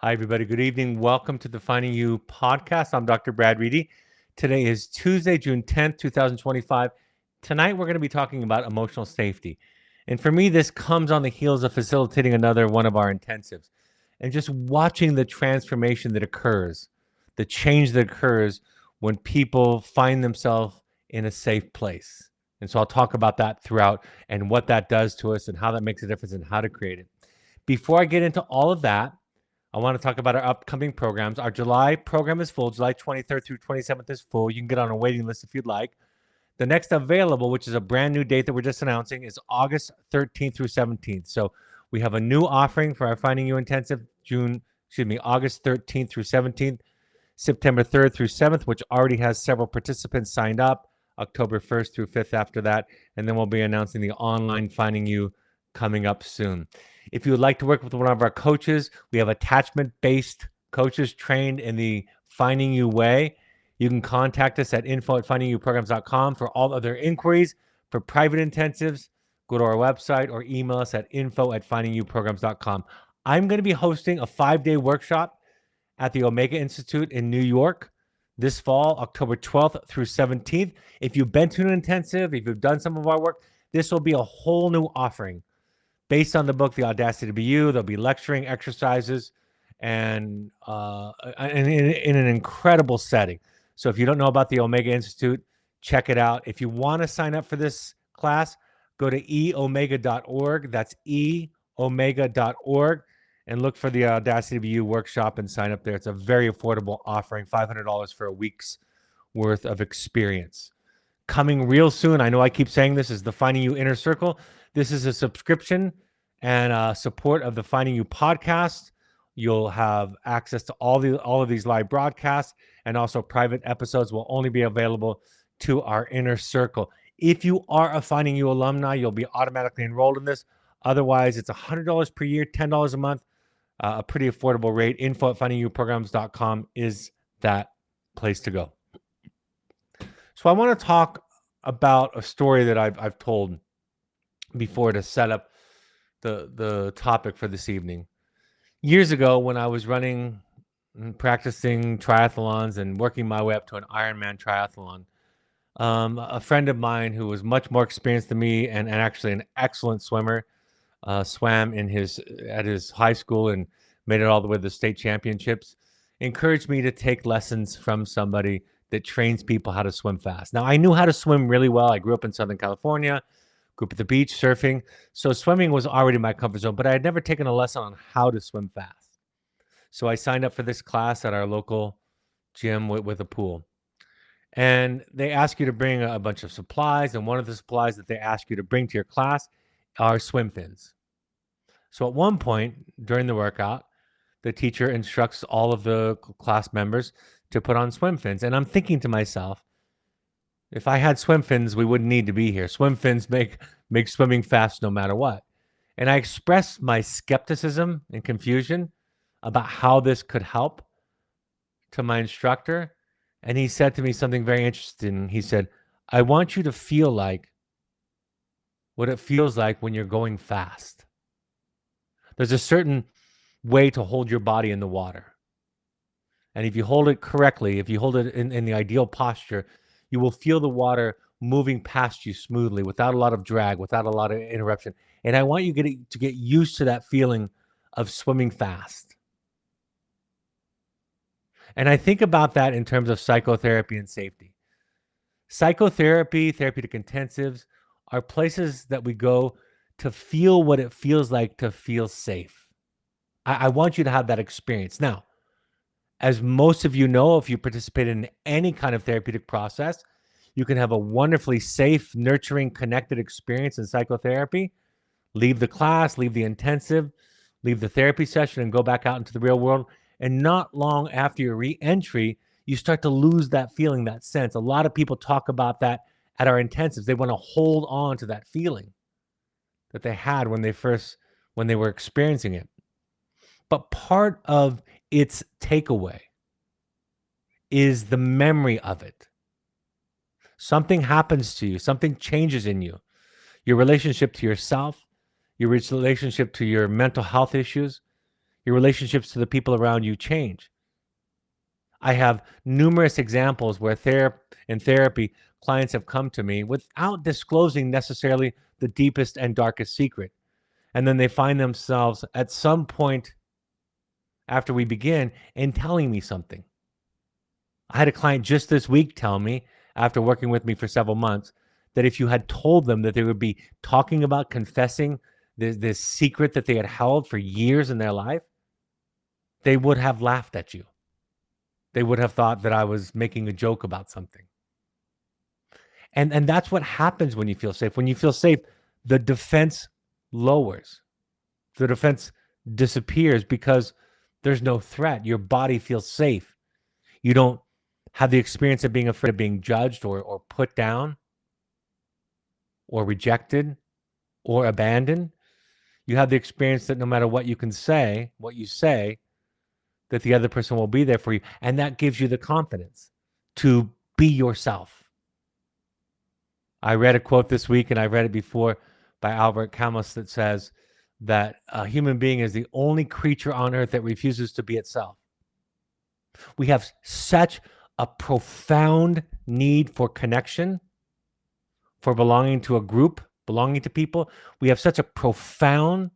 Hi, everybody. Good evening. Welcome to the Finding You podcast. I'm Dr. Brad Reedy. Today is Tuesday, June 10th, 2025. Tonight, we're going to be talking about emotional safety. And for me, this comes on the heels of facilitating another one of our intensives and just watching the transformation that occurs, the change that occurs when people find themselves in a safe place. And so I'll talk about that throughout and what that does to us and how that makes a difference and how to create it. Before I get into all of that, I want to talk about our upcoming programs. Our July program is full. July 23rd through 27th is full. You can get on a waiting list if you'd like. The next available, which is a brand new date that we're just announcing, is August 13th through 17th. So we have a new offering for our Finding You Intensive, August 13th through 17th, September 3rd through 7th, which already has several participants signed up, October 1st through 5th after that. And then we'll be announcing the online Finding You coming up soon. If you would like to work with one of our coaches, we have attachment-based coaches trained in the Finding You way. You can contact us at info@findingyouprograms.com for all other inquiries. For private intensives, go to our website or email us at info@findingyouprograms.com. I'm going to be hosting a 5-day workshop at the Omega Institute in New York this fall, October 12th through 17th. If you've been to an intensive, if you've done some of our work, this will be a whole new offering. Based on the book, The Audacity to Be You, there'll be lecturing, exercises, and in an incredible setting. So if you don't know about the Omega Institute, check it out. If you want to sign up for this class, go to eomega.org. That's eomega.org, and look for the Audacity to Be You workshop and sign up there. It's a very affordable offering, $500 for a week's worth of experience. Coming real soon, I know I keep saying this, is the Finding You Inner Circle. This is a subscription and support of the Finding You podcast. You'll have access to all of these live broadcasts, and also private episodes will only be available to our inner circle. If you are a Finding You alumni, you'll be automatically enrolled in this. Otherwise, it's $100 per year, $10 a month, a pretty affordable rate. info@findingyouprograms.com is that place to go. So I want to talk about a story that I've told before to set up the topic for this evening. Years ago, when I was running and practicing triathlons and working my way up to an Ironman triathlon, a friend of mine who was much more experienced than me and actually an excellent swimmer, swam at his high school and made it all the way to the state championships, encouraged me to take lessons from somebody that trains people how to swim fast. Now, I knew how to swim really well. I grew up in Southern California, grew up at the beach surfing. So swimming was already my comfort zone, but I had never taken a lesson on how to swim fast. So I signed up for this class at our local gym with a pool. And they ask you to bring a bunch of supplies. And one of the supplies that they ask you to bring to your class are swim fins. So at one point during the workout, the teacher instructs all of the class members to put on swim fins. And I'm thinking to myself, if I had swim fins, we wouldn't need to be here. Swim fins make swimming fast no matter what. And I expressed my skepticism and confusion about how this could help to my instructor. And he said to me something very interesting. He said, I want you to feel like what it feels like when you're going fast. There's a certain way to hold your body in the water. And if you hold it correctly, if you hold it in the ideal posture, you will feel the water moving past you smoothly without a lot of drag, without a lot of interruption. And I want you to get used to that feeling of swimming fast. And I think about that in terms of psychotherapy and safety. Psychotherapy, therapeutic intensives are places that we go to feel what it feels like to feel safe. I want you to have that experience. Now, as most of you know, if you participate in any kind of therapeutic process, you can have a wonderfully safe, nurturing, connected experience in psychotherapy. Leave the class, leave the intensive, leave the therapy session, and go back out into the real world. And not long after your re-entry, you start to lose that feeling, that sense. A lot of people talk about that at our intensives. They want to hold on to that feeling that they had when they were experiencing it. But part of its takeaway is the memory of it. Something happens to you, something changes in you. Your relationship to yourself, your relationship to your mental health issues, Your relationships to the people around you change. I have numerous examples where in therapy, clients have come to me without disclosing necessarily the deepest and darkest secret. And then they find themselves at some point after we begin in telling me something. I had a client just this week tell me, after working with me for several months, that if you had told them that they would be talking about confessing this secret that they had held for years in their life, they would have laughed at you. They would have thought that I was making a joke about something. And that's what happens when you feel safe. When you feel safe, the defense lowers. The defense disappears because there's no threat. Your body feels safe. You don't have the experience of being afraid of being judged or put down or rejected or abandoned. You have the experience that no matter what you say, that the other person will be there for you. And that gives you the confidence to be yourself. I read a quote this week, and I read it before, by Albert Camus, that says that a human being is the only creature on earth that refuses to be itself. We have such a profound need for connection, for belonging to a group, belonging to people. We have such a profound,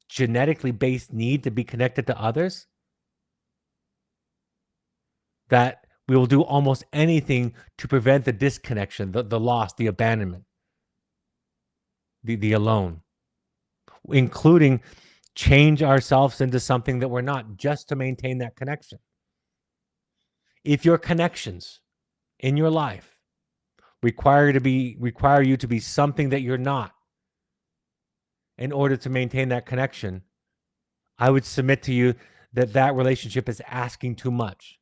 genetically based need to be connected to others that we will do almost anything to prevent the disconnection, the loss, the abandonment, the alone, including change ourselves into something that we're not, just to maintain that connection. If your connections in your life require you to be something that you're not in order to maintain that connection, I would submit to you that relationship is asking too much.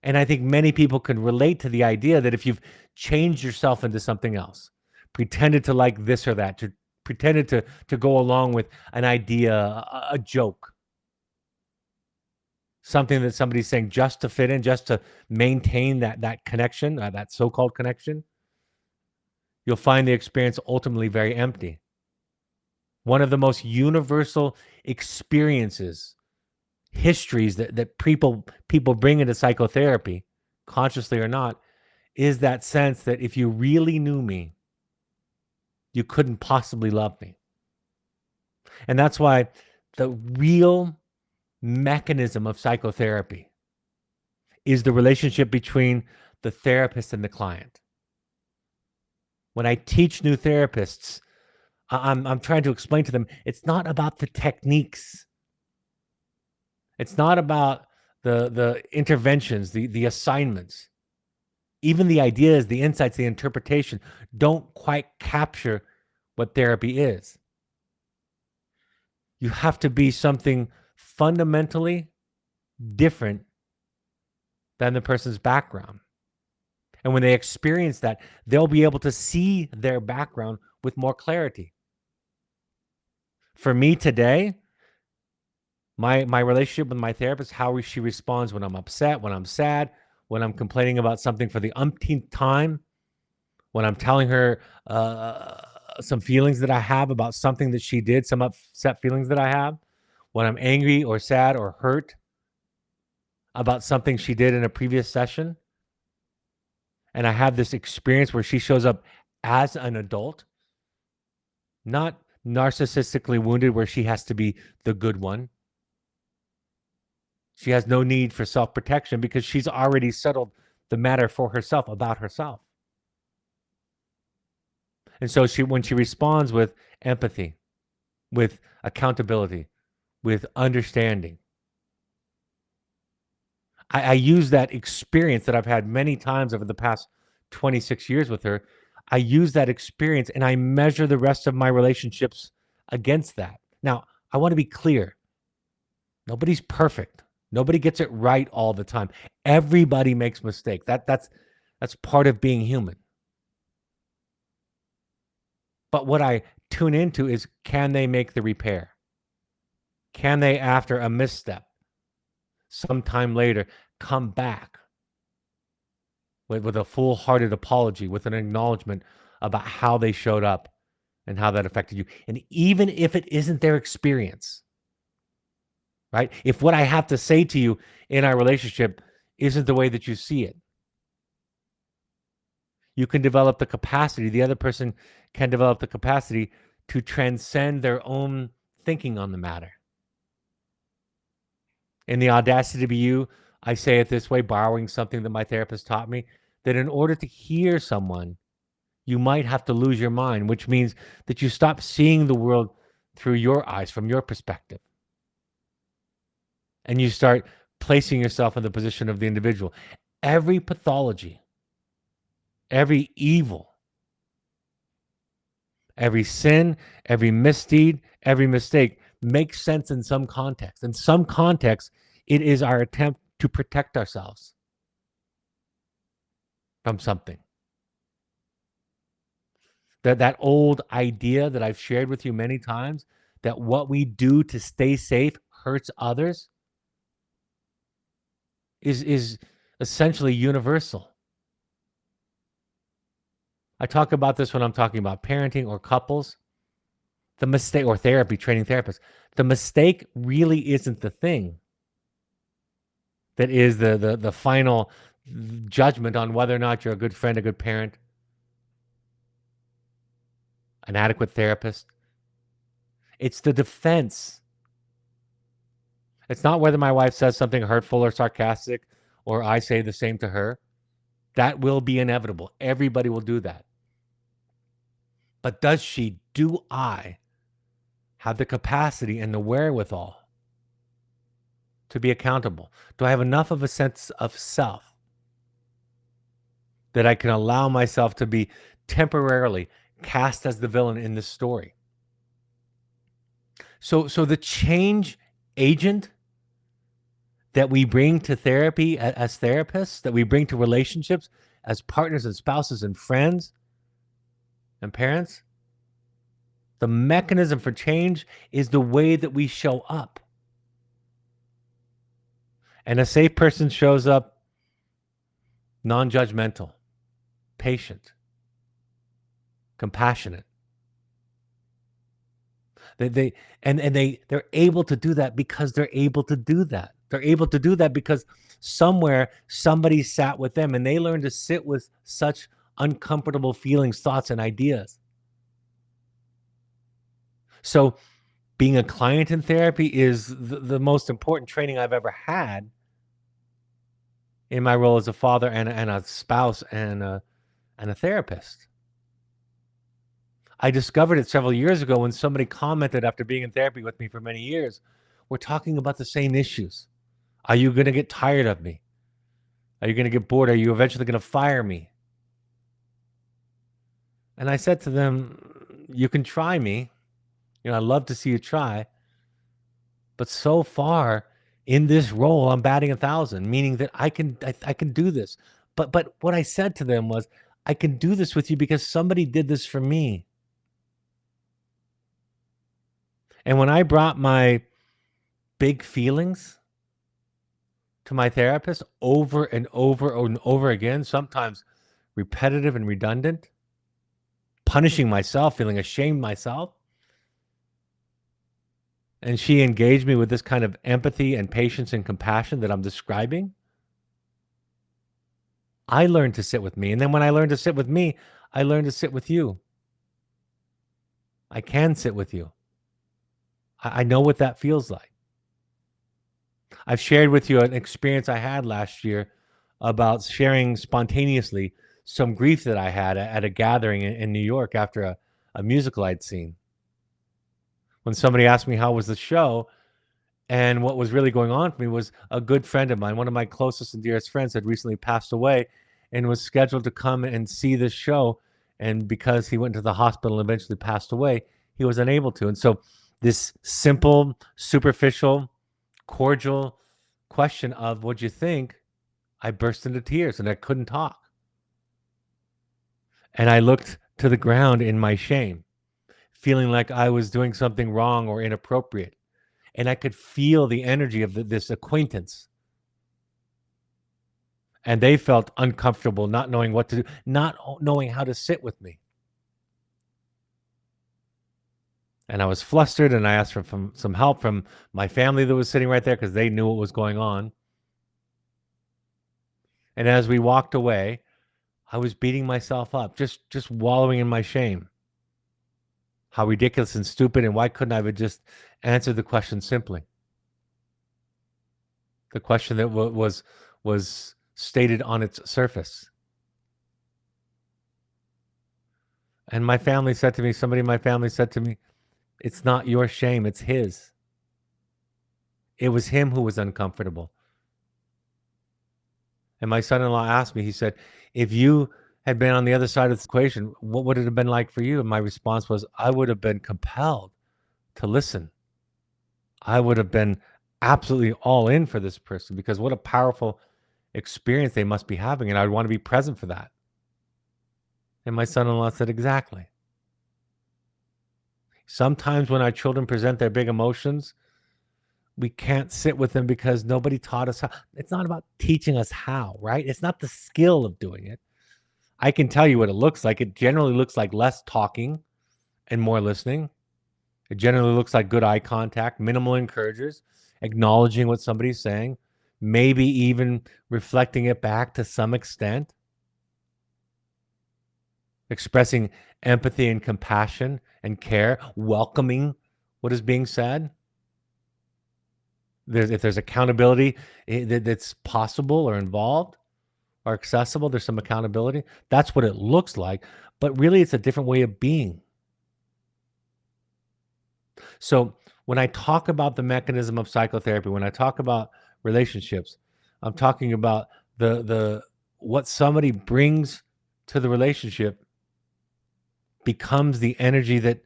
And I think many people can relate to the idea that if you've changed yourself into something else, pretended to like this or that, pretended to go along with an idea, a joke, something that somebody's saying just to fit in, just to maintain that connection, that so-called connection, you'll find the experience ultimately very empty. One of the most universal experiences, histories that people bring into psychotherapy, consciously or not, is that sense that if you really knew me, you couldn't possibly love me. And that's why the real mechanism of psychotherapy is the relationship between the therapist and the client. When I teach new therapists, I'm trying to explain to them, it's not about the techniques. It's not about the interventions, the assignments. Even the ideas, the insights, the interpretation don't quite capture what therapy is. You have to be something fundamentally different than the person's background. And when they experience that, they'll be able to see their background with more clarity. For me today, my relationship with my therapist, how she responds when I'm upset, when I'm sad, when I'm complaining about something for the umpteenth time, when I'm telling her some feelings that I have about something that she did, some upset feelings that I have, when I'm angry or sad or hurt about something she did in a previous session, and I have this experience where she shows up as an adult, not narcissistically wounded where she has to be the good one. She has no need for self-protection because she's already settled the matter for herself, about herself. And so when she responds with empathy, with accountability, with understanding, I use that experience that I've had many times over the past 26 years with her. I use that experience and I measure the rest of my relationships against that. Now, I want to be clear. Nobody's perfect. Nobody gets it right all the time. Everybody makes mistakes. That's part of being human. But what I tune into is, can they make the repair? Can they, after a misstep, sometime later, come back with a full-hearted apology, with an acknowledgement about how they showed up and how that affected you? And even if it isn't their experience, right? If what I have to say to you in our relationship isn't the way that you see it, you can develop the capacity, the other person can develop the capacity to transcend their own thinking on the matter. In The Audacity to Be You, I say it this way, borrowing something that my therapist taught me, that in order to hear someone, you might have to lose your mind, which means that you stop seeing the world through your eyes, from your perspective. And you start placing yourself in the position of the individual. Every pathology, every evil, every sin, every misdeed, every mistake makes sense in some context. In some context, it is our attempt to protect ourselves from something. That old idea that I've shared with you many times, that what we do to stay safe hurts others, is essentially universal. I talk about this when I'm talking about parenting or couples. The mistake, or therapy, training therapists. The mistake really isn't the thing that is the final judgment on whether or not you're a good friend, a good parent, an adequate therapist. It's the defense. It's not whether my wife says something hurtful or sarcastic or I say the same to her. That will be inevitable. Everybody will do that. But do I have the capacity and the wherewithal to be accountable? Do I have enough of a sense of self that I can allow myself to be temporarily cast as the villain in this story? So the change agent that we bring to therapy as therapists, that we bring to relationships as partners and spouses and friends and parents, the mechanism for change is the way that we show up. And a safe person shows up non-judgmental, patient, compassionate. They're able to do that because they're able to do that. They're able to do that because somewhere somebody sat with them and they learned to sit with such uncomfortable feelings, thoughts, and ideas. So being a client in therapy is the most important training I've ever had in my role as a father and a spouse and a therapist. I discovered it several years ago when somebody commented after being in therapy with me for many years, we're talking about the same issues. Are you going to get tired of me? Are you going to get bored? Are you eventually going to fire me? And I said to them, you can try me. I'd love to see you try. But so far in this role, I'm batting 1,000, meaning that I can do this. But what I said to them was, I can do this with you because somebody did this for me. And when I brought my big feelings to my therapist over and over and over again, sometimes repetitive and redundant, punishing myself, feeling ashamed myself, and she engaged me with this kind of empathy and patience and compassion that I'm describing, I learned to sit with me. And then when I learned to sit with me, I learned to sit with you. I can sit with you. I know what that feels like. I've shared with you an experience I had last year about sharing spontaneously some grief that I had at a gathering in New York after a musical I'd seen. When somebody asked me how was the show, and what was really going on for me was a good friend of mine, one of my closest and dearest friends, had recently passed away and was scheduled to come and see this show. And because he went to the hospital and eventually passed away, he was unable to. And so this simple, superficial, cordial question of what'd you think, I burst into tears and I couldn't talk. And I looked to the ground in my shame, feeling like I was doing something wrong or inappropriate. And I could feel the energy of this acquaintance. And they felt uncomfortable, not knowing what to do, not knowing how to sit with me. And I was flustered, and I asked for some help from my family that was sitting right there because they knew what was going on. And as we walked away, I was beating myself up, just wallowing in my shame. How ridiculous and stupid, and why couldn't I have just answered the question simply? The question that was stated on its surface. And my family said to me, somebody in my family said to me, it's not your shame, it's his. It was him who was uncomfortable. And my son-in-law asked me, he said, if you had been on the other side of the equation, what would it have been like for you? And my response was, I would have been compelled to listen. I would have been absolutely all in for this person, because what a powerful experience they must be having. And I'd want to be present for that. And my son-in-law said, exactly. Sometimes when our children present their big emotions, we can't sit with them because nobody taught us how. It's not about teaching us how, right? It's not the skill of doing it. I can tell you what it looks like. It generally looks like less talking and more listening. It generally looks like good eye contact, minimal encouragers, acknowledging what somebody's saying, maybe even reflecting it back to some extent, expressing empathy and compassion and care, welcoming what is being said. If there's accountability that's possible or involved or accessible, there's some accountability. That's what it looks like. But really, it's a different way of being. So when I talk about the mechanism of psychotherapy, when I talk about relationships, I'm talking about the what somebody brings to the relationship becomes the energy that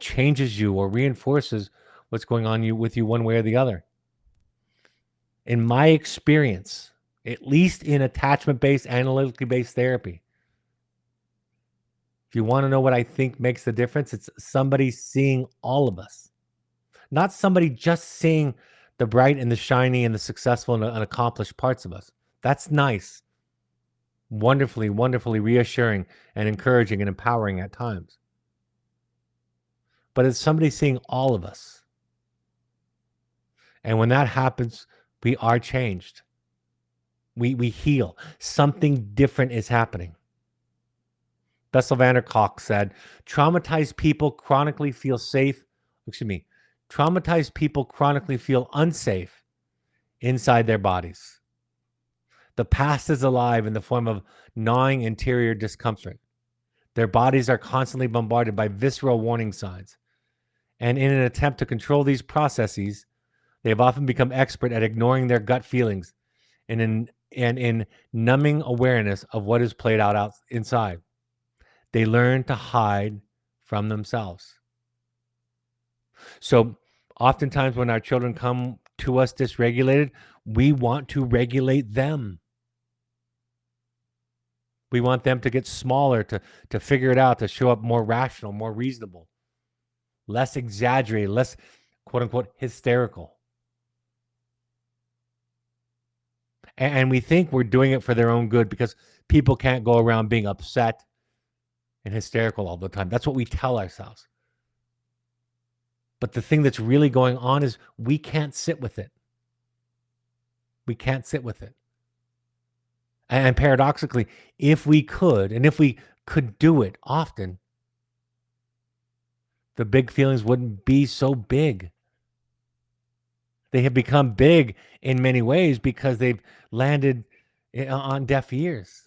changes you or reinforces what's going on with you one way or the other. In my experience, at least in attachment-based, analytically based therapy, if you want to know what I think makes the difference, it's somebody seeing all of us. Not somebody just seeing the bright and the shiny and the successful and accomplished parts of us. That's nice. Wonderfully, wonderfully reassuring and encouraging and empowering at times. But it's somebody seeing all of us. And when that happens, we are changed. We heal. Something different is happening. Bessel van der Kolk said, traumatized people chronically feel unsafe inside their bodies. The past is alive in the form of gnawing interior discomfort. Their bodies are constantly bombarded by visceral warning signs. And in an attempt to control these processes, they have often become expert at ignoring their gut feelings and in numbing awareness of what is played out inside. They learn to hide from themselves. So oftentimes when our children come to us dysregulated, we want to regulate them. We want them to get smaller, to figure it out, to show up more rational, more reasonable, less exaggerated, less quote unquote hysterical. And we think we're doing it for their own good because people can't go around being upset and hysterical all the time. That's what we tell ourselves. But the thing that's really going on is we can't sit with it. We can't sit with it. And paradoxically, if we could, and if we could do it often, the big feelings wouldn't be so big. They have become big in many ways because they've landed on deaf ears.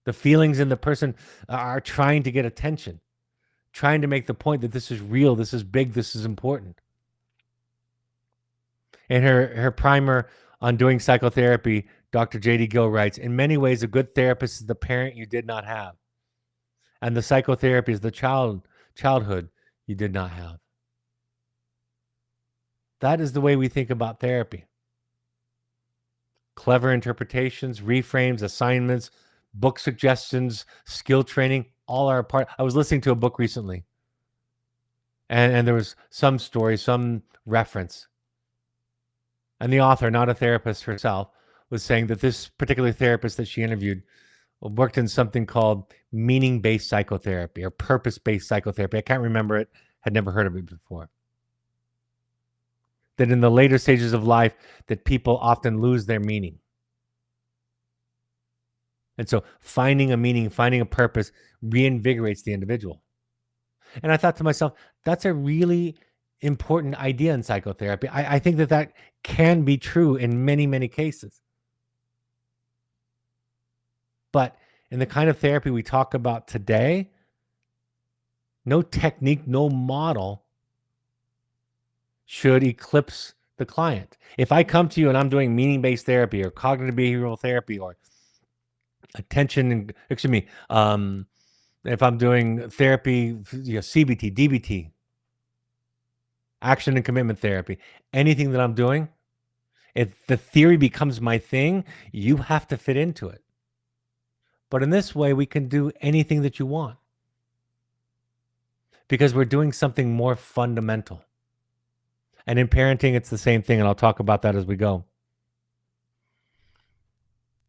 The feelings in the person are trying to get attention, trying to make the point that this is real, this is big, this is important. In her primer on doing psychotherapy, Dr. J.D. Gill writes, in many ways, a good therapist is the parent you did not have. And the psychotherapy is the childhood you did not have. That is the way we think about therapy. Clever interpretations, reframes, assignments, book suggestions, skill training, all are a part. I was listening to a book recently, and there was some story, some reference. And the author, not a therapist herself, was saying that this particular therapist that she interviewed worked in something called meaning-based psychotherapy or purpose-based psychotherapy. I can't remember it, had never heard of it before. That in the later stages of life, that people often lose their meaning. And so finding a meaning, finding a purpose reinvigorates the individual. And I thought to myself, that's a really important idea in psychotherapy. I think that can be true in many, many cases. But in the kind of therapy we talk about today, no technique, no model should eclipse the client. If I come to you and I'm doing meaning-based therapy or cognitive behavioral therapy or if I'm doing therapy, CBT, DBT, action and commitment therapy, anything that I'm doing, if the theory becomes my thing, you have to fit into it. But in this way, we can do anything that you want because we're doing something more fundamental. And in parenting, it's the same thing, and I'll talk about that as we go.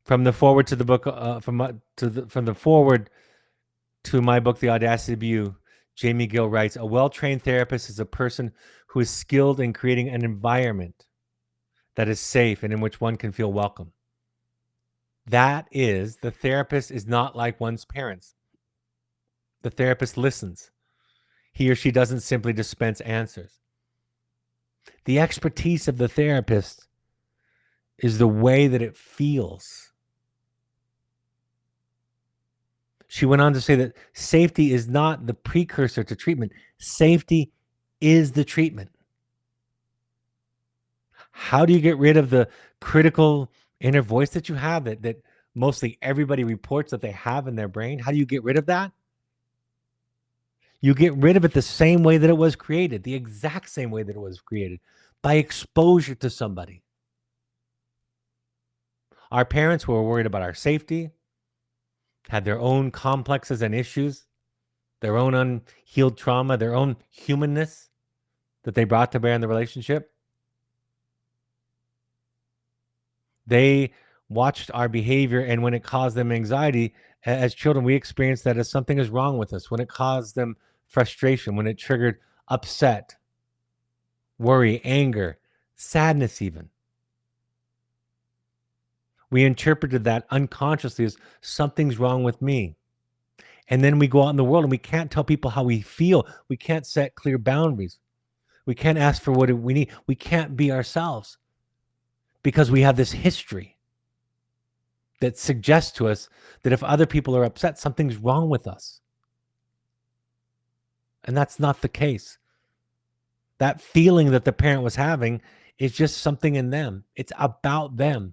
From the forward to the book, from the forward to my book, The Audacity of You, Jamie Gill writes, a well-trained therapist is a person who is skilled in creating an environment that is safe and in which one can feel welcome. That is, the therapist is not like one's parents. The therapist listens. He or she doesn't simply dispense answers. The expertise of the therapist is the way that it feels. She went on to say that safety is not the precursor to treatment. Safety is the treatment. How do you get rid of the critical inner voice that you have that mostly everybody reports that they have in their brain? How do you get rid of that? You get rid of it the same way that it was created, the exact same way that it was created, by exposure to somebody. Our parents were worried about our safety, had their own complexes and issues, their own unhealed trauma, their own humanness that they brought to bear in the relationship. They watched our behavior, and when it caused them anxiety, as children, we experienced that as something is wrong with us. When it caused them frustration, when it triggered upset, worry, anger, sadness even, we interpreted that unconsciously as something's wrong with me. And then we go out in the world and we can't tell people how we feel. We can't set clear boundaries. We can't ask for what we need. We can't be ourselves because we have this history that suggests to us that if other people are upset, something's wrong with us. And that's not the case. That feeling that the parent was having is just something in them. It's about them.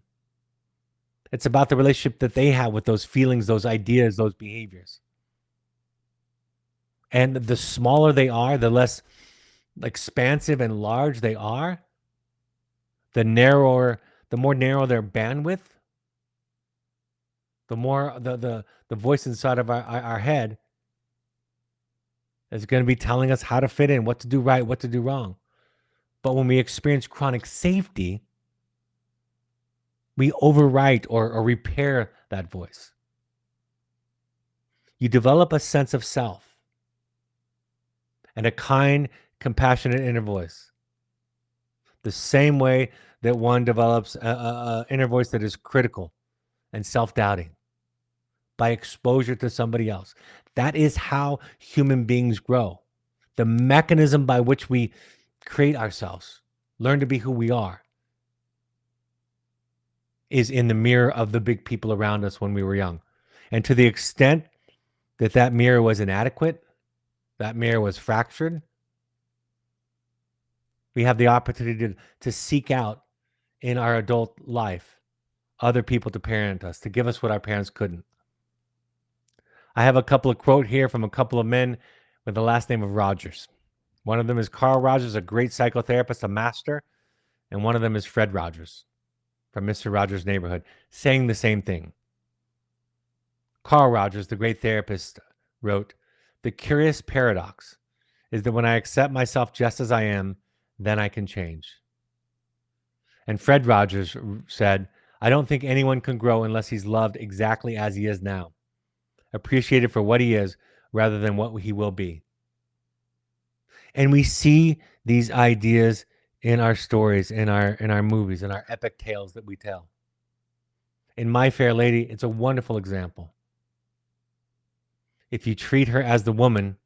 It's about the relationship that they have with those feelings, those ideas, those behaviors. And the smaller they are, the less expansive and large they are, the more narrow their bandwidth, the more the voice inside of our head is going to be telling us how to fit in, what to do right, what to do wrong. But when we experience chronic safety, we overwrite or repair that voice. You develop a sense of self and a kind, compassionate inner voice. The same way that one develops an inner voice that is critical and self-doubting by exposure to somebody else. That is how human beings grow. The mechanism by which we create ourselves, learn to be who we are, is in the mirror of the big people around us when we were young. And to the extent that that mirror was inadequate, that mirror was fractured, we have the opportunity to seek out in our adult life other people to parent us, to give us what our parents couldn't. I have a couple of quotes here from a couple of men with the last name of Rogers. One of them is Carl Rogers, a great psychotherapist, a master, and one of them is Fred Rogers from Mr. Rogers' Neighborhood, saying the same thing. Carl Rogers, the great therapist, wrote, "The curious paradox is that when I accept myself just as I am, then I can change." And Fred Rogers said, I don't think anyone can grow unless he's loved exactly as he is now, appreciated for what he is rather than what he will be. And we see these ideas in our stories, in our movies, in our epic tales that we tell. In My Fair Lady, it's a wonderful example. If you treat her as the woman,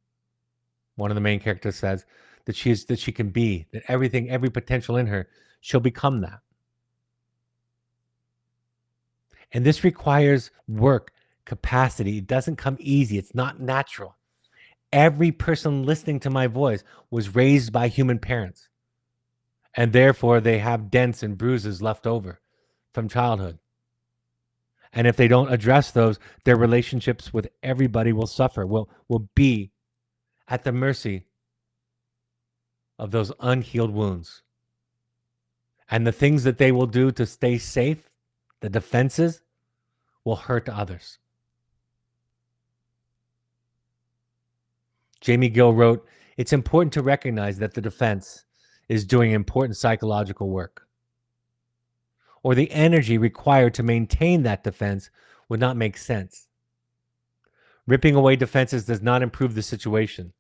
one of the main characters says, that she can be, that everything, every potential in her, she'll become that. And this requires work, capacity. It doesn't come easy. It's not natural. Every person listening to my voice was raised by human parents. And therefore, they have dents and bruises left over from childhood. And if they don't address those, their relationships with everybody will suffer, will be at the mercy of those unhealed wounds. And the things that they will do to stay safe, the defenses, will hurt others. Jamie Gill wrote, "It's important to recognize that the defense is doing important psychological work, or the energy required to maintain that defense would not make sense. Ripping away defenses does not improve the situation.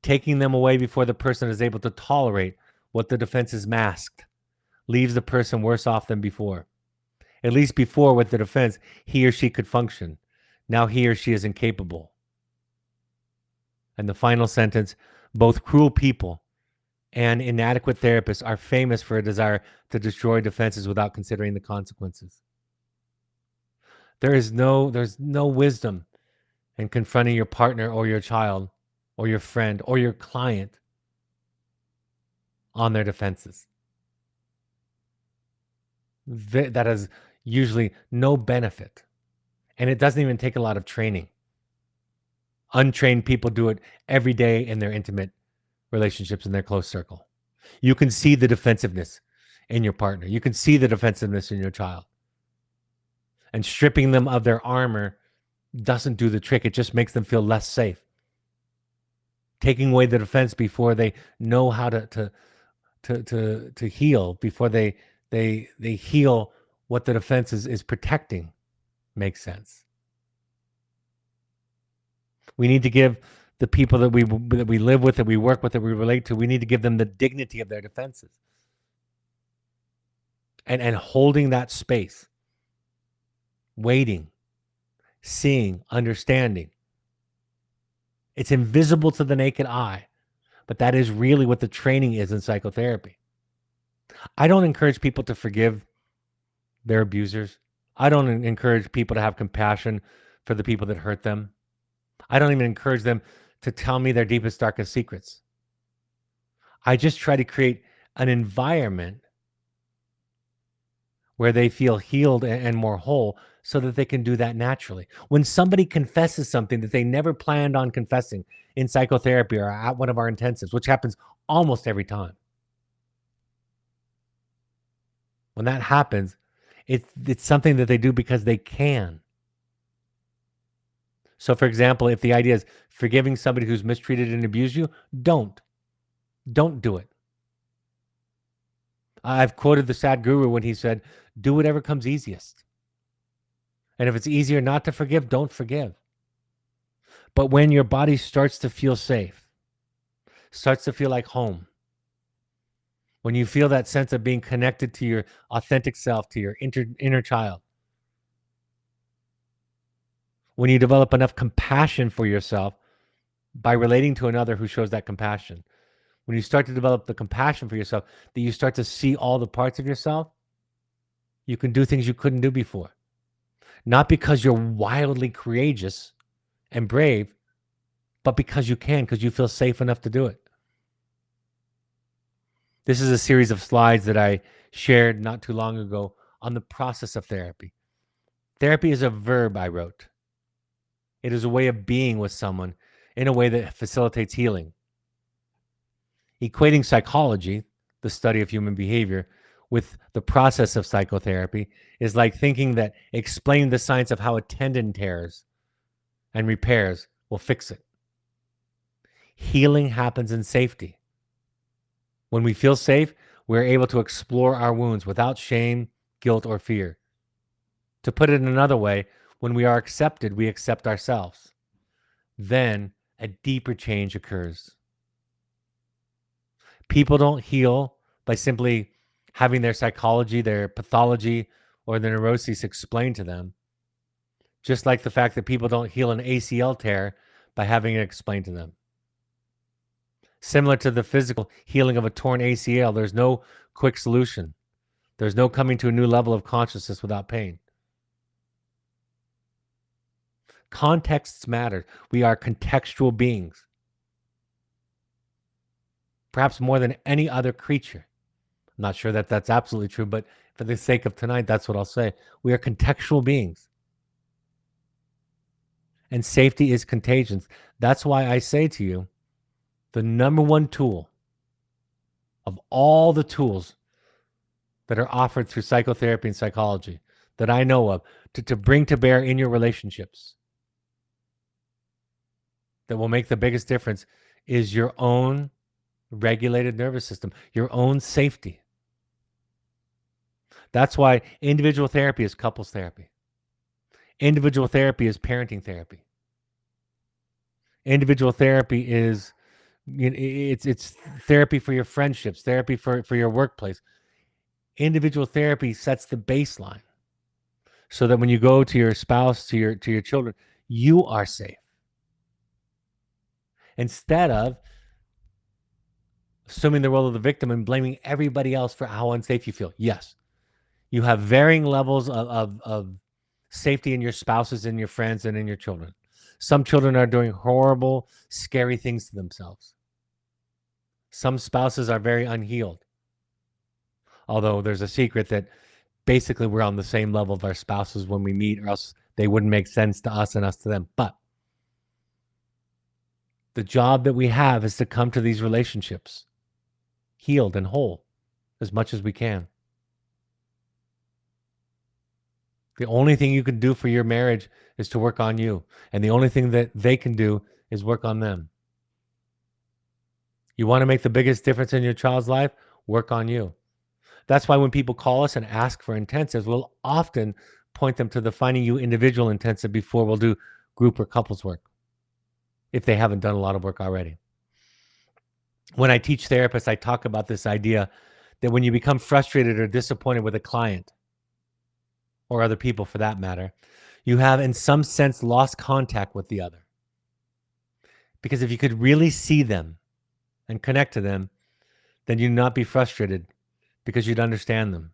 Taking them away before the person is able to tolerate what the defense is masked leaves the person worse off than before. At least before, with the defense, he or she could function. Now he or she is incapable." And the final sentence, "Both cruel people and inadequate therapists are famous for a desire to destroy defenses without considering the consequences." There's no wisdom in confronting your partner or your child or your friend or your client on their defenses. That has usually no benefit. And it doesn't even take a lot of training. Untrained people do it every day in their intimate relationships in their close circle. You can see the defensiveness in your partner. You can see the defensiveness in your child. And stripping them of their armor doesn't do the trick. It just makes them feel less safe. Taking away the defense before they know how to heal, before they heal what the defense is protecting, makes sense. We need to give the people that we live with, that we work with, that we relate to, we need to give them the dignity of their defenses. And holding that space, waiting, seeing, understanding. It's invisible to the naked eye, but that is really what the training is in psychotherapy. I don't encourage people to forgive their abusers. I don't encourage people to have compassion for the people that hurt them. I don't even encourage them to tell me their deepest, darkest secrets. I just try to create an environment where they feel healed and more whole so that they can do that naturally. When somebody confesses something that they never planned on confessing in psychotherapy or at one of our intensives, which happens almost every time, when that happens, it's something that they do because they can. So, for example, if the idea is forgiving somebody who's mistreated and abused you, don't do it. I've quoted the Sadhguru when he said, "Do whatever comes easiest. And if it's easier not to forgive, don't forgive." But when your body starts to feel safe, starts to feel like home, when you feel that sense of being connected to your authentic self, to your inner child, when you develop enough compassion for yourself by relating to another who shows that compassion, when you start to develop the compassion for yourself, that you start to see all the parts of yourself, you can do things you couldn't do before. Not because you're wildly courageous and brave, but because you can, because you feel safe enough to do it. This is a series of slides that I shared not too long ago on the process of therapy. Therapy is a verb, I wrote. It is a way of being with someone in a way that facilitates healing. Equating psychology, the study of human behavior, with the process of psychotherapy is like thinking that explaining the science of how a tendon tears and repairs will fix it. Healing happens in safety. When we feel safe, we're able to explore our wounds without shame, guilt, or fear. To put it another way, when we are accepted, we accept ourselves. Then a deeper change occurs. People don't heal by simply having their psychology, their pathology, or their neuroses explained to them. Just like the fact that people don't heal an ACL tear by having it explained to them. Similar to the physical healing of a torn ACL, there's no quick solution. There's no coming to a new level of consciousness without pain. Contexts matter. We are contextual beings. Perhaps more than any other creature. I'm not sure that that's absolutely true, but for the sake of tonight, that's what I'll say. We are contextual beings. And safety is contagious. That's why I say to you, the number one tool of all the tools that are offered through psychotherapy and psychology that I know of to bring to bear in your relationships that will make the biggest difference is your own regulated nervous system, your own safety. That's why individual therapy is couples therapy. Individual therapy is parenting therapy. Individual therapy is it's therapy for your friendships, therapy for your workplace. Individual therapy sets the baseline so that when you go to your spouse, to your children, you are safe. Instead of assuming the role of the victim and blaming everybody else for how unsafe you feel. Yes, you have varying levels of safety in your spouses, in your friends, and in your children. Some children are doing horrible, scary things to themselves. Some spouses are very unhealed. Although there's a secret that basically we're on the same level of our spouses when we meet, or else they wouldn't make sense to us and us to them. But the job that we have is to come to these relationships healed and whole as much as we can. The only thing you can do for your marriage is to work on you. And the only thing that they can do is work on them. You want to make the biggest difference in your child's life? Work on you. That's why when people call us and ask for intensives, we'll often point them to the Finding You individual intensive before we'll do group or couples work, if they haven't done a lot of work already. When I teach therapists, I talk about this idea that when you become frustrated or disappointed with a client, or other people for that matter, you have in some sense lost contact with the other. Because if you could really see them and connect to them, then you'd not be frustrated because you'd understand them.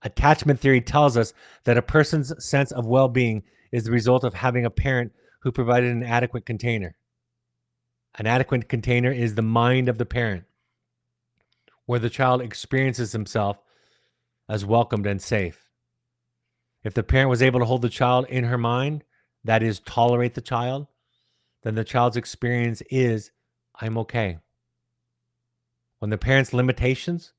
Attachment theory tells us that a person's sense of well-being is the result of having a parent who provided an adequate container. An adequate container is the mind of the parent, where the child experiences himself as welcomed and safe. If the parent was able to hold the child in her mind, that is, tolerate the child, then the child's experience is, I'm okay. When the parent's limitations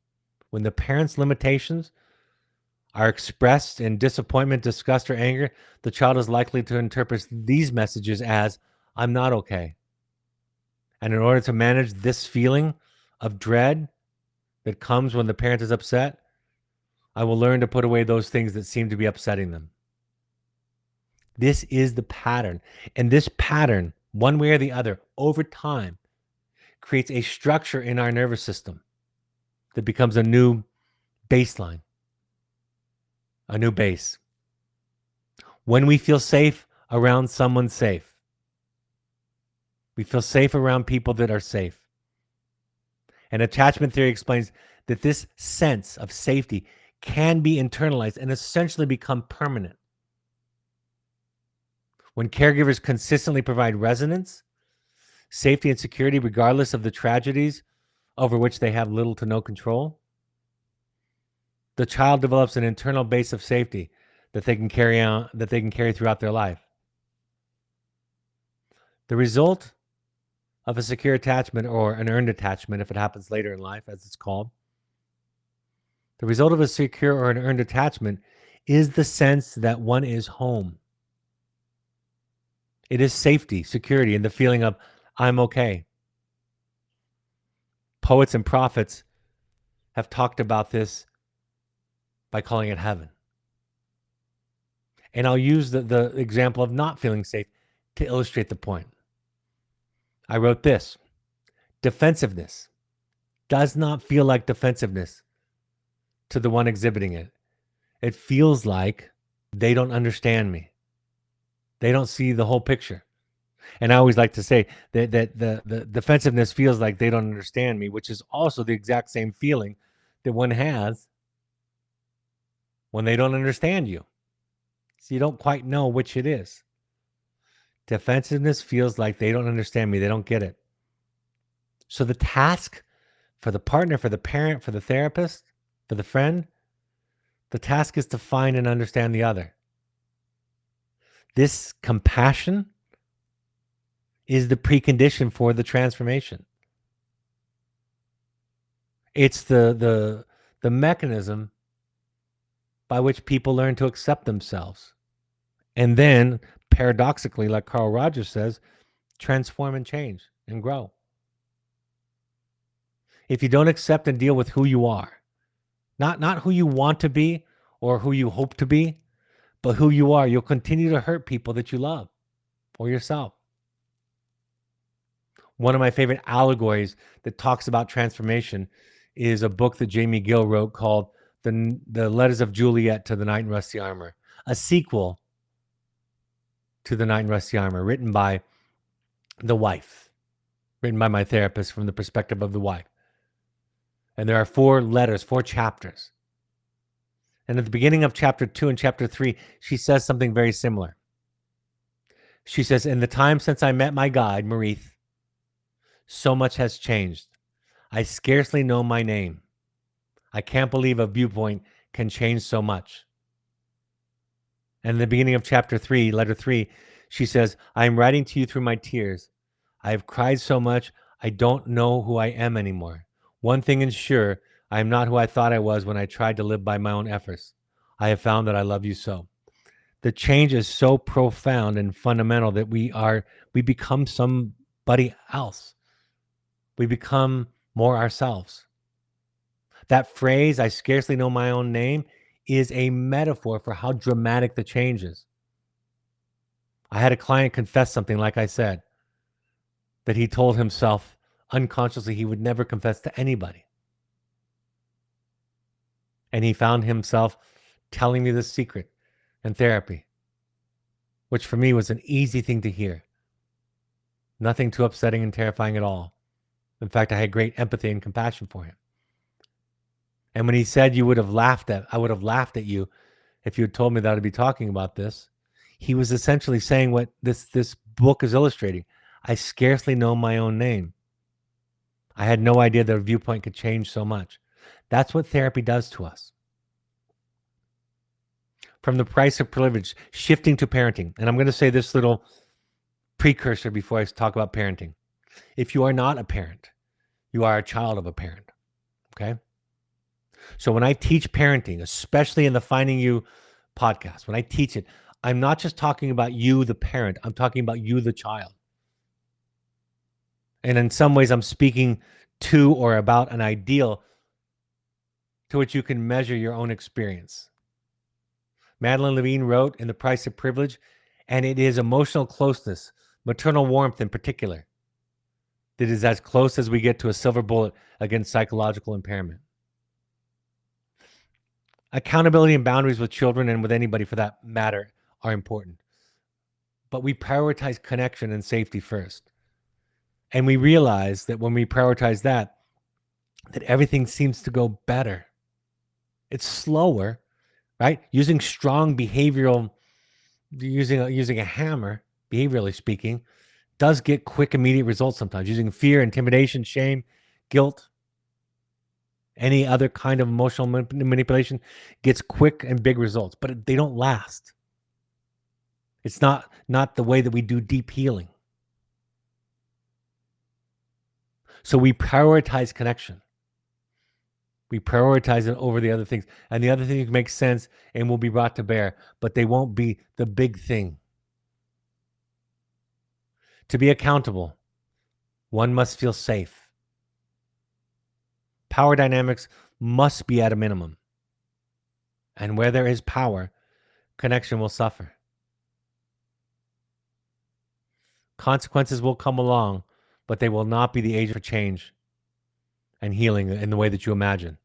are expressed in disappointment, disgust, or anger, the child is likely to interpret these messages as, I'm not okay. And in order to manage this feeling of dread that comes when the parent is upset, I will learn to put away those things that seem to be upsetting them. This is the pattern. And this pattern, one way or the other, over time, creates a structure in our nervous system that becomes a new baseline, a new base. When we feel safe around someone safe, we feel safe around people that are safe. And attachment theory explains that this sense of safety can be internalized and essentially become permanent. When caregivers consistently provide resonance, safety, and security, regardless of the tragedies over which they have little to no control, the child develops an internal base of safety that they can carry throughout their life. The result of a secure attachment, or an earned attachment if it happens later in life, as it's called, the result of a secure or an earned attachment is the sense that one is home. It is safety, security, and the feeling of, I'm okay. Poets and prophets have talked about this by calling it heaven. And I'll use the example of not feeling safe to illustrate the point. I wrote this: defensiveness does not feel like defensiveness to the one exhibiting it. It feels like they don't understand me. They don't see the whole picture. And I always like to say that the defensiveness feels like they don't understand me, which is also the exact same feeling that one has when they don't understand you. So you don't quite know which it is. Defensiveness feels like they don't understand me. They don't get it. So the task for the partner, for the parent, for the therapist, for the friend, the task is to find and understand the other. This compassion is the precondition for the transformation. It's the mechanism by which people learn to accept themselves. And then, paradoxically, like Carl Rogers says, transform and change and grow. If you don't accept and deal with who you are, not who you want to be or who you hope to be, but who you are, you'll continue to hurt people that you love or yourself. One of my favorite allegories that talks about transformation is a book that Jamie Gill wrote called The Letters of Juliet to the Knight in Rusty Armor, a sequel to The Knight in Rusty Armor, written by the wife, written by my therapist from the perspective of the wife. And there are 4 letters, 4 chapters. And at the beginning of chapter 2 and chapter 3, she says something very similar. She says, in the time since I met my guide, Marith, so much has changed. I scarcely know my name. I can't believe a viewpoint can change so much. And in the beginning of chapter 3, letter 3, she says, I am writing to you through my tears. I have cried so much, I don't know who I am anymore. One thing is sure, I am not who I thought I was when I tried to live by my own efforts. I have found that I love you so. The change is so profound and fundamental that we become somebody else. We become more ourselves. That phrase, I scarcely know my own name, is a metaphor for how dramatic the change is. I had a client confess something, like I said, that he told himself unconsciously he would never confess to anybody. And he found himself telling me this secret in therapy, which for me was an easy thing to hear. Nothing too upsetting and terrifying at all. In fact, I had great empathy and compassion for him. And when he said I would have laughed at you if you had told me that I'd be talking about this, he was essentially saying what this book is illustrating. I scarcely know my own name. I had no idea that a viewpoint could change so much. That's what therapy does to us. From the price of privilege, shifting to parenting. And I'm going to say this little precursor before I talk about parenting. If you are not a parent, you are a child of a parent. Okay? So when I teach parenting, especially in the Finding You podcast, when I teach it, I'm not just talking about you, the parent. I'm talking about you, the child. And in some ways, I'm speaking to or about an ideal to which you can measure your own experience. Madeline Levine wrote in The Price of Privilege, and it is emotional closeness, maternal warmth in particular, that is as close as we get to a silver bullet against psychological impairment. Accountability and boundaries with children, and with anybody for that matter, are important. But we prioritize connection and safety first. And we realize that when we prioritize that everything seems to go better. It's slower, right? Using strong behavioral, using a hammer, behaviorally speaking, does get quick, immediate results sometimes. Using fear, intimidation, shame, guilt, any other kind of emotional manipulation gets quick and big results, but they don't last. It's not the way that we do deep healing. So we prioritize connection. We prioritize it over the other things. And the other things make sense and will be brought to bear, but they won't be the big thing. To be accountable, one must feel safe. Power dynamics must be at a minimum. And where there is power, connection will suffer. Consequences will come along, but they will not be the agent for change and healing in the way that you imagine.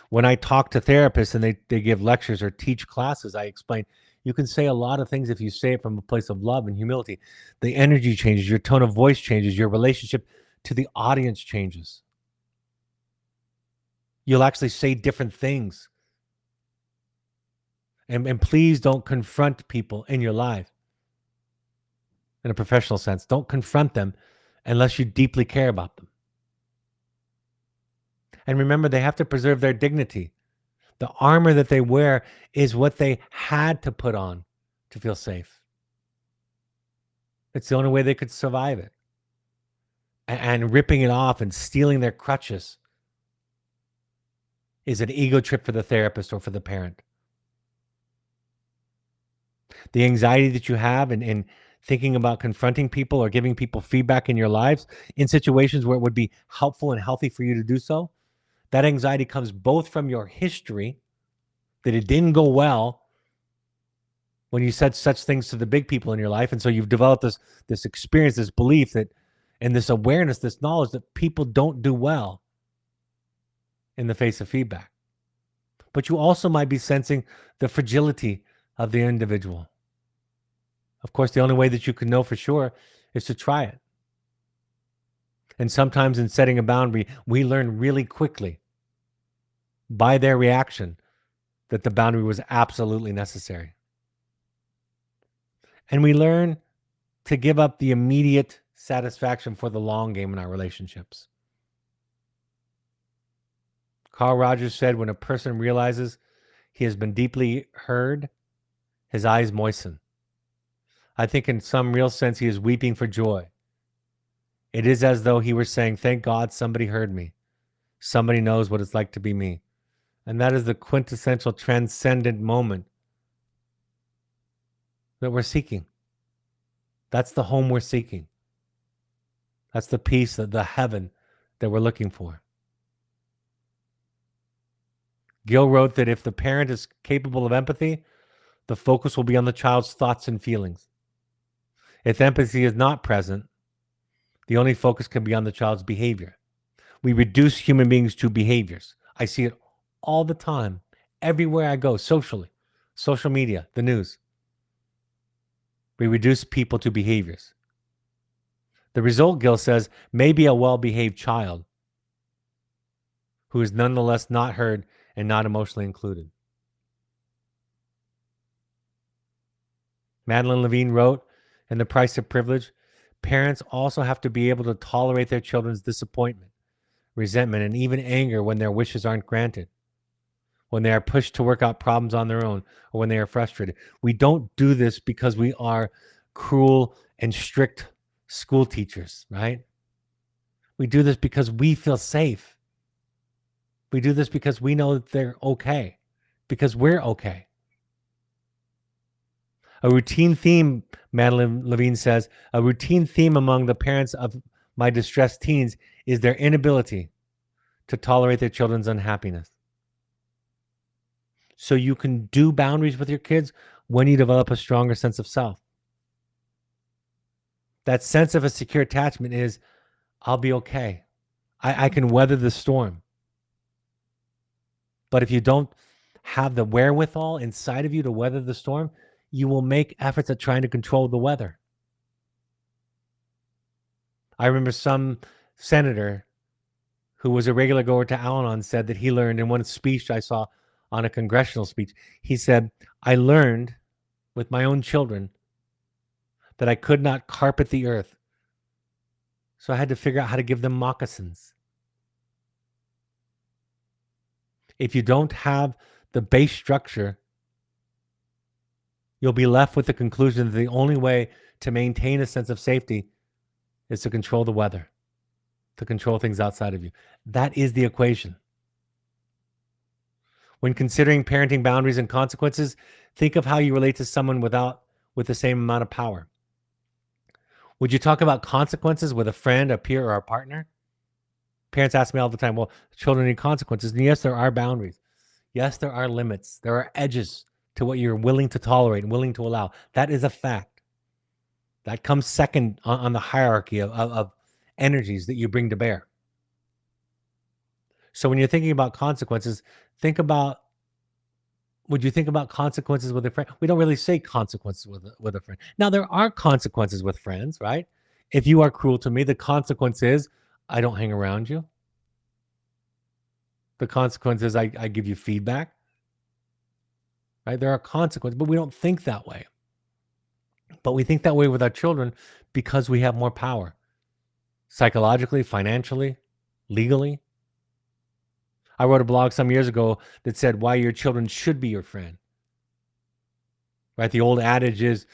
When I talk to therapists and they give lectures or teach classes, I explain you can say a lot of things if you say it from a place of love and humility. The energy changes, your tone of voice changes, your relationship to the audience changes. You'll actually say different things. And please don't confront people in your life in a professional sense. Don't confront them unless you deeply care about them. And remember, they have to preserve their dignity. The armor that they wear is what they had to put on to feel safe. It's the only way they could survive it. And ripping it off and stealing their crutches is an ego trip for the therapist or for the parent. The anxiety that you have in thinking about confronting people or giving people feedback in your lives in situations where it would be helpful and healthy for you to do so, that anxiety comes both from your history, that it didn't go well when you said such things to the big people in your life. And so you've developed this experience, this belief that, and this awareness, this knowledge that people don't do well in the face of feedback. But you also might be sensing the fragility of the individual. Of course, the only way that you can know for sure is to try it. And sometimes in setting a boundary, we learn really quickly by their reaction that the boundary was absolutely necessary. And we learn to give up the immediate satisfaction for the long game in our relationships. Carl Rogers said, when a person realizes he has been deeply heard, his eyes moisten. I think in some real sense, he is weeping for joy. It is as though he were saying, thank God somebody heard me. Somebody knows what it's like to be me. And that is the quintessential transcendent moment that we're seeking. That's the home we're seeking. That's the peace, the heaven that we're looking for. Gil wrote that if the parent is capable of empathy, the focus will be on the child's thoughts and feelings. If empathy is not present, the only focus can be on the child's behavior. We reduce human beings to behaviors. I see it all the time, everywhere I go, socially, social media, the news. We reduce people to behaviors. The result, Gil says, may be a well-behaved child who is nonetheless not heard and not emotionally included. Madeline Levine wrote, in The Price of Privilege, parents also have to be able to tolerate their children's disappointment, resentment, and even anger when their wishes aren't granted, when they are pushed to work out problems on their own, or when they are frustrated. We don't do this because we are cruel and strict school teachers, right? We do this because we feel safe. We do this because we know that they're okay, because we're okay. A routine theme, Madeline Levine says, a routine theme among the parents of my distressed teens is their inability to tolerate their children's unhappiness. So you can do boundaries with your kids when you develop a stronger sense of self. That sense of a secure attachment is, I'll be okay. I can weather the storm. But if you don't have the wherewithal inside of you to weather the storm, you will make efforts at trying to control the weather. I remember some senator who was a regular goer to Al-Anon said that he learned in one speech I saw on a congressional speech, he said, I learned with my own children that I could not carpet the earth. So I had to figure out how to give them moccasins. If you don't have the base structure, you'll be left with the conclusion that the only way to maintain a sense of safety is to control the weather, to control things outside of you. That is the equation. When considering parenting boundaries and consequences, think of how you relate to someone with the same amount of power. Would you talk about consequences with a friend, a peer, or a partner? Parents ask me all the time, well, children need consequences. And yes, there are boundaries. Yes, there are limits. There are edges to what you're willing to tolerate and willing to allow. That is a fact. That comes second on the hierarchy of energies that you bring to bear. So when you're thinking about consequences, think about, would you think about consequences with a friend? We don't really say consequences with a friend. Now, there are consequences with friends, right? If you are cruel to me, the consequence is I don't hang around you. The consequence is I give you feedback, right? There are consequences, but we don't think that way. But we think that way with our children because we have more power, psychologically, financially, legally. I wrote a blog some years ago that said why your children should be your friend. Right? The old adage is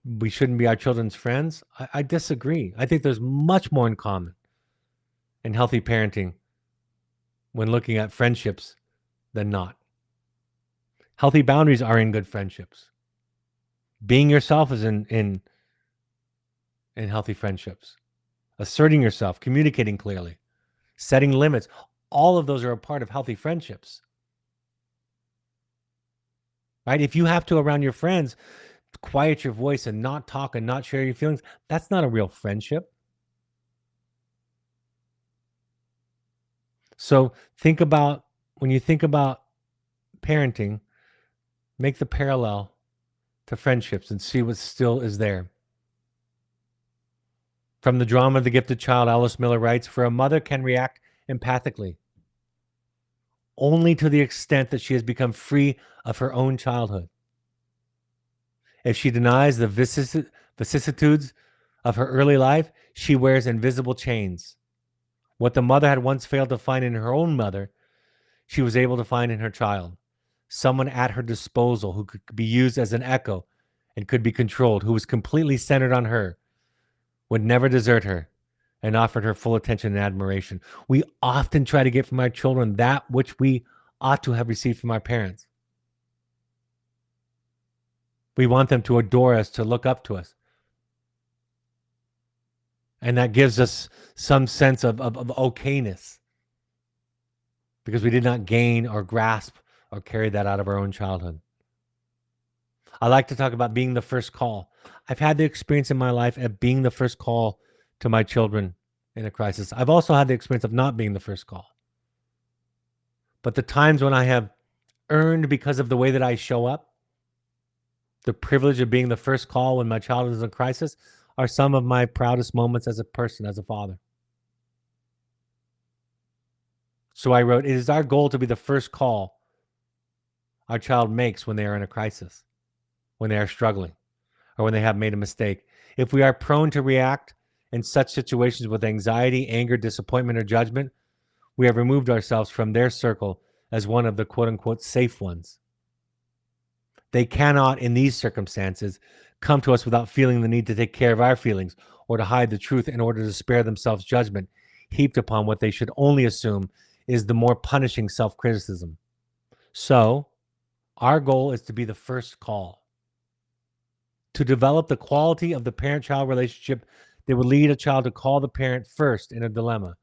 we shouldn't be our children's friends. I disagree. I think there's much more in common in healthy parenting when looking at friendships than not. Healthy boundaries are in good friendships. Being yourself is in healthy friendships. Asserting yourself, communicating clearly, setting limits. All of those are a part of healthy friendships. Right? If you have to, around your friends, quiet your voice and not talk and not share your feelings, that's not a real friendship. So think about, when you think about parenting, make the parallel to friendships and see what still is there. From the drama The Gifted Child, Alice Miller writes, for a mother can react empathically only to the extent that she has become free of her own childhood. If she denies the vicissitudes of her early life, she wears invisible chains. What the mother had once failed to find in her own mother, she was able to find in her child. Someone at her disposal who could be used as an echo and could be controlled, who was completely centered on her, would never desert her, and offered her full attention and admiration. We often try to get from our children that which we ought to have received from our parents. We want them to adore us, to look up to us. And that gives us some sense of okayness because we did not gain or grasp or carry that out of our own childhood. I like to talk about being the first call. I've had the experience in my life of being the first call to my children in a crisis. I've also had the experience of not being the first call. But the times when I have earned, because of the way that I show up, the privilege of being the first call when my child is in crisis, are some of my proudest moments as a person, as a father. So I wrote, it is our goal to be the first call our child makes when they are in a crisis, when they are struggling, or when they have made a mistake. If we are prone to react in such situations with anxiety, anger, disappointment, or judgment, we have removed ourselves from their circle as one of the quote-unquote safe ones. They cannot, in these circumstances, come to us without feeling the need to take care of our feelings or to hide the truth in order to spare themselves judgment heaped upon what they should only assume is the more punishing self-criticism. So, our goal is to be the first call, to develop the quality of the parent-child relationship that will lead a child to call the parent first in a dilemma.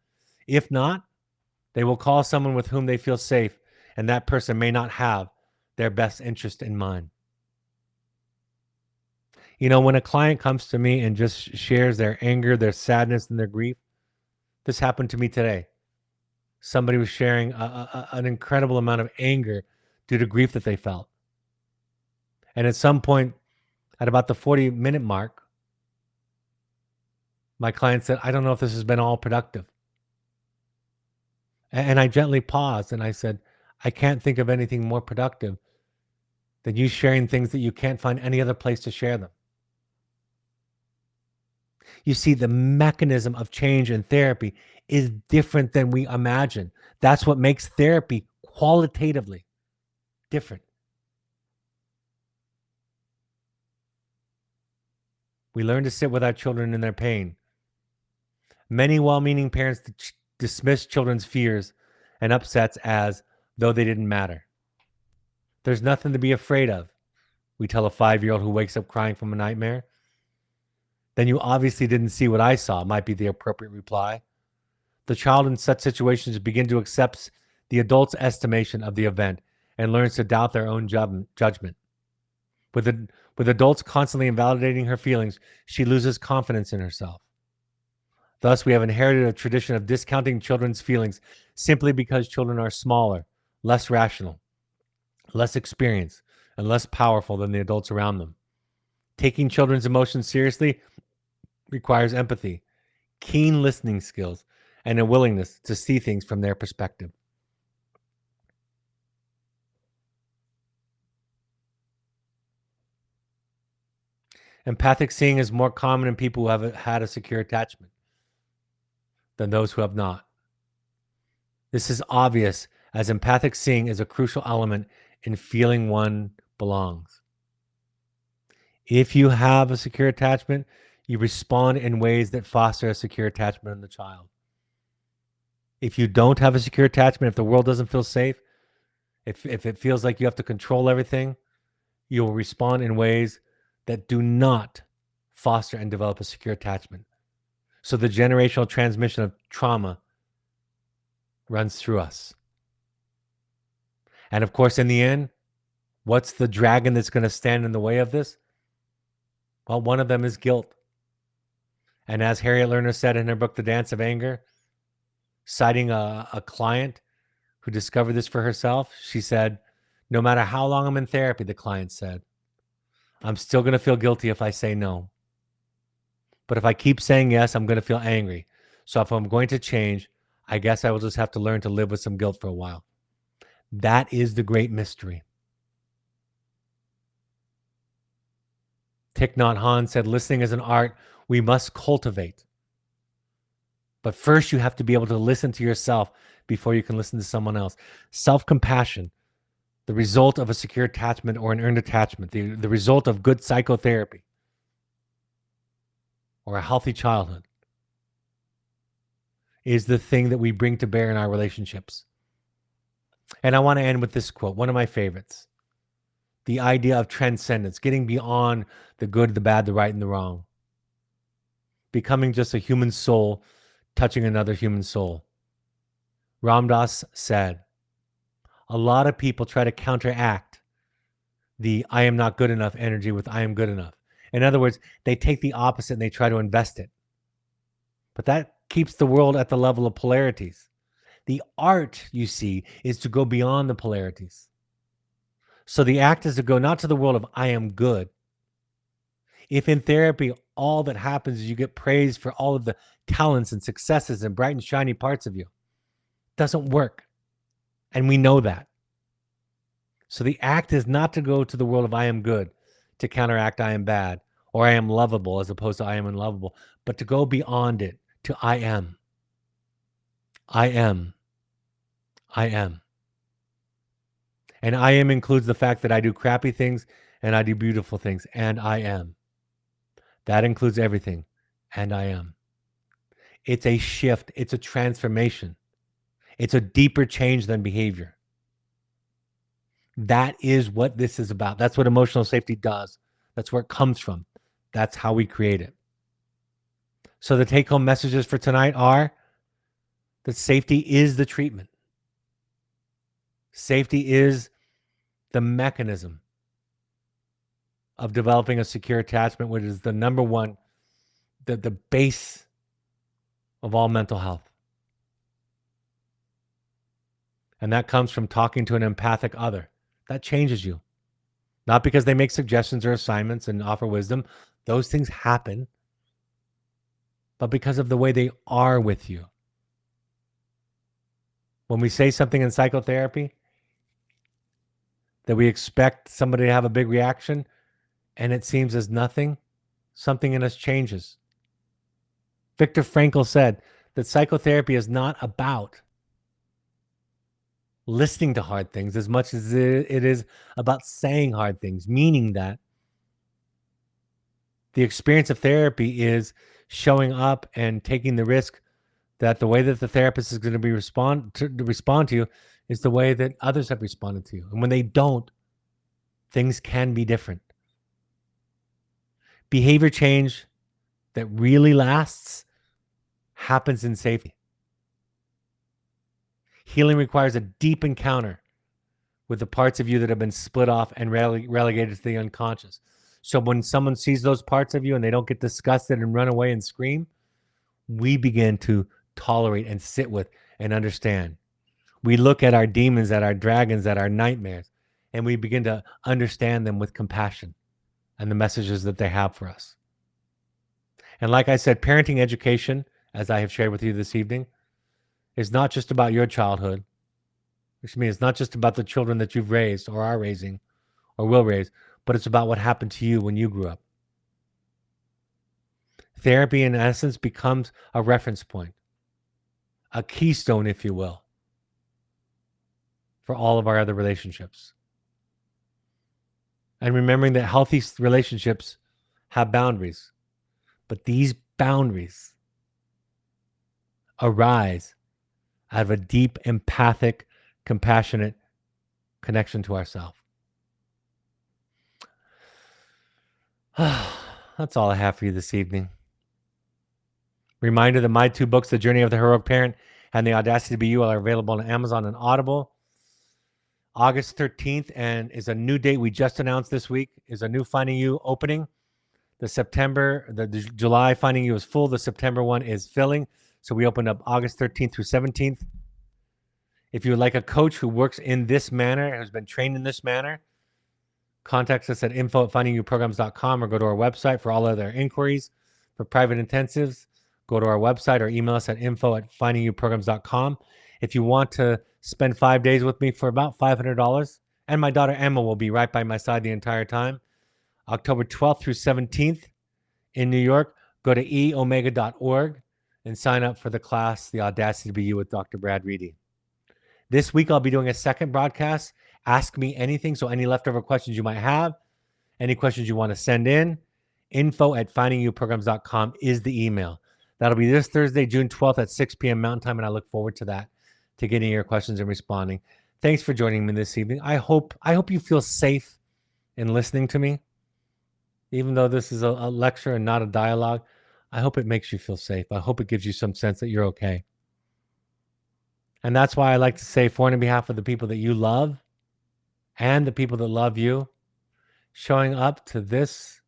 If not, they will call someone with whom they feel safe, and that person may not have their best interest in mind. You know, when a client comes to me and just shares their anger, their sadness, and their grief, this happened to me today. Somebody was sharing an incredible amount of anger due to grief that they felt. And at some point, at about the 40-minute mark, my client said, I don't know if this has been all productive. And I gently paused and I said, I can't think of anything more productive than you sharing things that you can't find any other place to share them. You see, the mechanism of change in therapy is different than we imagine. That's what makes therapy qualitatively different. We learn to sit with our children in their pain. Many well-meaning parents dismiss children's fears and upsets as though they didn't matter. There's nothing to be afraid of, we tell a 5-year-old who wakes up crying from a nightmare. Then you obviously didn't see what I saw, might be the appropriate reply. The child in such situations begin to accept the adult's estimation of the event and learns to doubt their own judgment. With adults constantly invalidating her feelings, she loses confidence in herself. Thus, we have inherited a tradition of discounting children's feelings simply because children are smaller, less rational, less experienced, and less powerful than the adults around them. Taking children's emotions seriously requires empathy, keen listening skills, and a willingness to see things from their perspective. Empathic seeing is more common in people who have had a secure attachment than those who have not. This is obvious, as empathic seeing is a crucial element in feeling one belongs. If you have a secure attachment, you respond in ways that foster a secure attachment in the child. If you don't have a secure attachment, if the world doesn't feel safe, if it feels like you have to control everything, you will respond in ways that do not foster and develop a secure attachment. So the generational transmission of trauma runs through us. And of course, in the end, what's the dragon that's going to stand in the way of this? Well, one of them is guilt. And as Harriet Lerner said in her book, The Dance of Anger, citing a client who discovered this for herself, she said, no matter how long I'm in therapy, the client said, I'm still going to feel guilty if I say no. But if I keep saying yes, I'm going to feel angry. So if I'm going to change, I guess I will just have to learn to live with some guilt for a while. That is the great mystery. Thich Nhat Hanh said, listening is an art we must cultivate. But first, you have to be able to listen to yourself before you can listen to someone else. Self-compassion, the result of a secure attachment or an earned attachment, the result of good psychotherapy or a healthy childhood, is the thing that we bring to bear in our relationships. And I want to end with this quote, one of my favorites. The idea of transcendence, getting beyond the good, the bad, the right, and the wrong. Becoming just a human soul touching another human soul. Ram Dass said, a lot of people try to counteract the I am not good enough energy with I am good enough. In other words, they take the opposite and they try to invest it. But that keeps the world at the level of polarities. The art, you see, is to go beyond the polarities. So the act is to go not to the world of I am good. If in therapy, all that happens is you get praised for all of the talents and successes and bright and shiny parts of you, it doesn't work. And we know that. So the act is not to go to the world of I am good to counteract I am bad or I am lovable as opposed to I am unlovable, but to go beyond it to I am. I am. I am. And I am includes the fact that I do crappy things and I do beautiful things, and I am. That includes everything, and I am. It's a shift. It's a transformation. It's a deeper change than behavior. That is what this is about. That's what emotional safety does. That's where it comes from. That's how we create it. So the take-home messages for tonight are that safety is the treatment. Safety is the mechanism of developing a secure attachment, which is the number one, the base of all mental health. And that comes from talking to an empathic other. That changes you. Not because they make suggestions or assignments and offer wisdom. Those things happen. But because of the way they are with you. When we say something in psychotherapy that we expect somebody to have a big reaction and it seems as nothing, something in us changes. Viktor Frankl said that psychotherapy is not about listening to hard things as much as it is about saying hard things, meaning that the experience of therapy is showing up and taking the risk that the way that the therapist is going to be respond to you is the way that others have responded to you. And when they don't, things can be different. Behavior change that really lasts happens in safety. Healing requires a deep encounter with the parts of you that have been split off and relegated to the unconscious. So when someone sees those parts of you and they don't get disgusted and run away and scream, we begin to tolerate and sit with and understand. We look at our demons, at our dragons, at our nightmares, and we begin to understand them with compassion and the messages that they have for us. And like I said, parenting education, as I have shared with you this evening, is not just about your childhood, which means it's not just about the children that you've raised or are raising or will raise, but it's about what happened to you when you grew up. Therapy, in essence, becomes a reference point, a keystone, if you will, for all of our other relationships. And remembering that healthy relationships have boundaries, but these boundaries arise out of a deep, empathic, compassionate connection to ourselves. That's all I have for you this evening. Reminder that my 2 books, The Journey of the Heroic Parent and The Audacity to Be You, are available on Amazon and Audible. August 13th, and is a new date we just announced this week, is a new Finding You opening. The July Finding You is full. The September one is filling. So we opened up August 13th through 17th. If you would like a coach who works in this manner, has been trained in this manner, contact us at info@findingyouprograms.com or go to our website for all other inquiries. For private intensives, go to our website or email us at info@findingyouprograms.com. If you want to spend 5 days with me for about $500, and my daughter Emma will be right by my side the entire time, October 12th through 17th in New York, go to eomega.org and sign up for the class, The Audacity to Be You with Dr. Brad Reedy. This week, I'll be doing a second broadcast, Ask Me Anything. So any leftover questions you might have, any questions you want to send in, info@findingyouprograms.com is the email. That'll be this Thursday, June 12th at 6 p.m. Mountain Time, and I look forward to that, to getting your questions and responding. Thanks for joining me this evening. I hope you feel safe in listening to me. Even though this is a lecture and not a dialogue, I hope it makes you feel safe. I hope it gives you some sense that you're okay. And that's why I like to say, for and on behalf of the people that you love and the people that love you, showing up to this,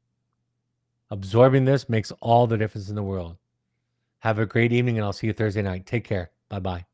absorbing this, makes all the difference in the world. Have a great evening, and I'll see you Thursday night. Take care. Bye-bye.